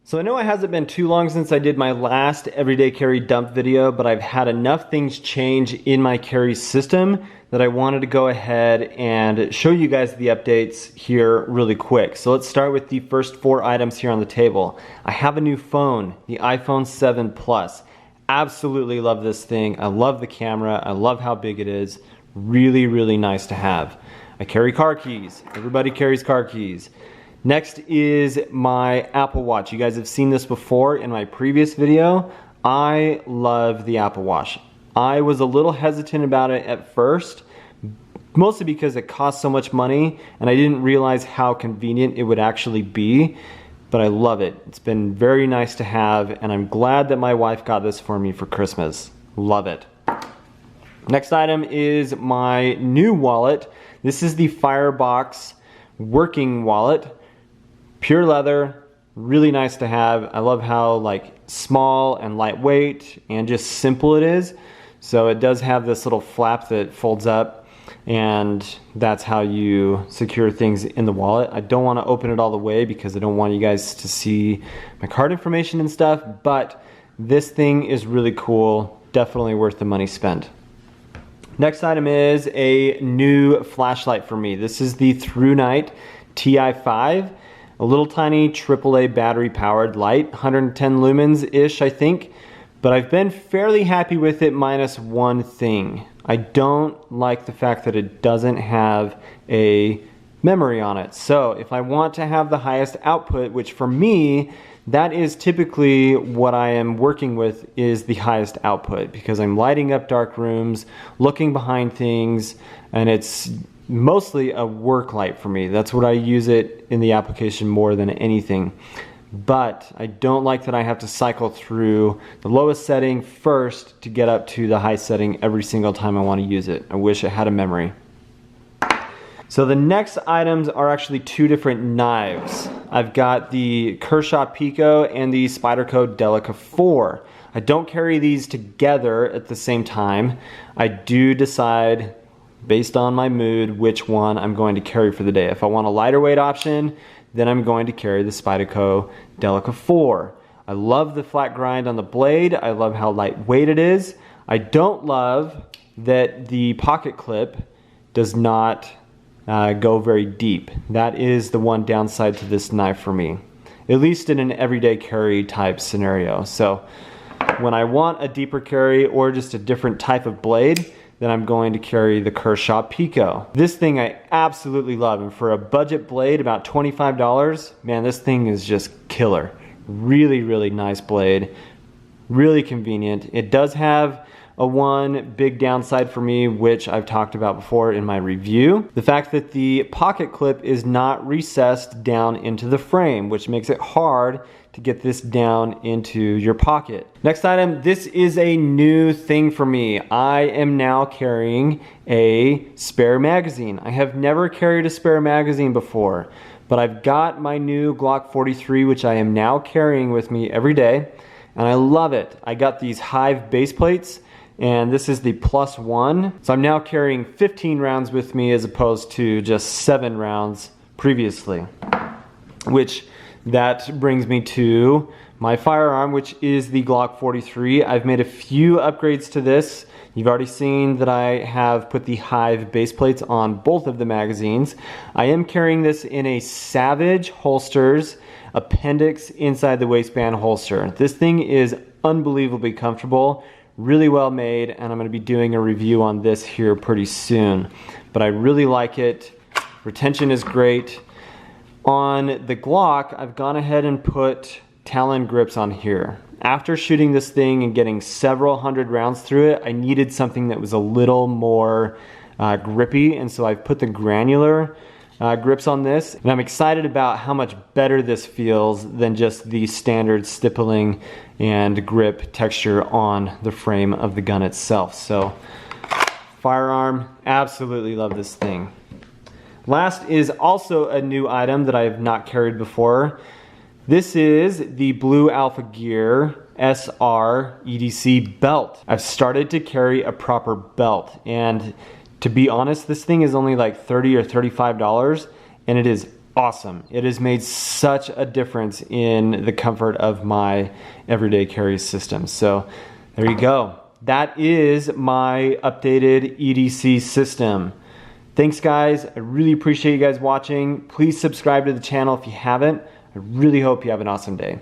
So I know it hasn't been too long since I did my last everyday carry dump video, but I've had enough things change in my carry system that I wanted to go ahead and show you guys the updates here really quick. So let's start with the first 4 items here on the table. I have a new phone, the iPhone 7 Plus. Absolutely love this thing. I love the camera. I love how big it is. Really, really nice to have. I carry car keys. Everybody carries car keys. Next is my Apple Watch. You guys have seen this before in my previous video. I love the Apple Watch. I was a little hesitant about it at first, mostly because it cost so much money and I didn't realize how convenient it would actually be, but I love it. It's been very nice to have, and I'm glad that my wife got this for me for Christmas. Love it. Next item is my new wallet. This is the Firebox working wallet. Pure leather, really nice to have. I love how small and lightweight and just simple it is. So it does have this little flap that folds up, and that's how you secure things in the wallet. I don't want to open it all the way because I don't want you guys to see my card information and stuff, but this thing is really cool. Definitely worth the money spent. Next item is a new flashlight for me. This is the Through Night TI5. A little tiny AAA battery powered light, 110 lumens-ish I think, but I've been fairly happy with it minus one thing. I don't like the fact that it doesn't have a memory on it. So if I want to have the highest output, which for me, that is typically what I am working with, is the highest output, because I'm lighting up dark rooms, looking behind things, and it's mostly a work light for me. That's what I use it in the application more than anything. But I don't like that I have to cycle through the lowest setting first to get up to the high setting every single time I want to use it. I wish it had a memory. So the next items are actually 2 different knives. I've got the Kershaw Picot and the Spyderco Delica 4. I don't carry these together at the same time. I do decide based on my mood which one I'm going to carry for the day. If I want a lighter weight option, then I'm going to carry the Spyderco Delica 4. I love the flat grind on the blade. I love how lightweight it is. I don't love that the pocket clip does not go very deep. That is the one downside to this knife for me, at least in an everyday carry type scenario. So when I want a deeper carry or just a different type of blade, then I'm going to carry the Kershaw Picot. This thing I absolutely love, and for a budget blade, about $25, man, this thing is just killer. Really, really nice blade, really convenient. It does have a one big downside for me, which I've talked about before in my review. The fact that the pocket clip is not recessed down into the frame, which makes it hard to get this down into your pocket. Next item, this is a new thing for me. I am now carrying a spare magazine. I have never carried a spare magazine before, but I've got my new Glock 43, which I am now carrying with me every day, and I love it. I got these Hive base plates, and this is the +1. So I'm now carrying 15 rounds with me as opposed to just 7 rounds previously, which that brings me to my firearm, which is the Glock 43. I've made a few upgrades to this. You've already seen that I have put the Hive base plates on both of the magazines. I am carrying this in a Savage Holsters appendix inside the waistband holster. This thing is unbelievably comfortable, really well made, and I'm going to be doing a review on this here pretty soon. But I really like it. Retention is great. On the Glock, I've gone ahead and put Talon grips on here. After shooting this thing and getting several hundred rounds through it, I needed something that was a little more grippy, and so I've put the granular grips on this, and I'm excited about how much better this feels than just the standard stippling and grip texture on the frame of the gun itself. So, firearm, absolutely love this thing. Last is also a new item that I have not carried before. This is the Blue Alpha Gear SR EDC belt. I've started to carry a proper belt, and to be honest, this thing is only like $30 or $35, and it is awesome. It has made such a difference in the comfort of my everyday carry system. So there you go. That is my updated EDC system. Thanks guys, I really appreciate you guys watching. Please subscribe to the channel if you haven't. I really hope you have an awesome day.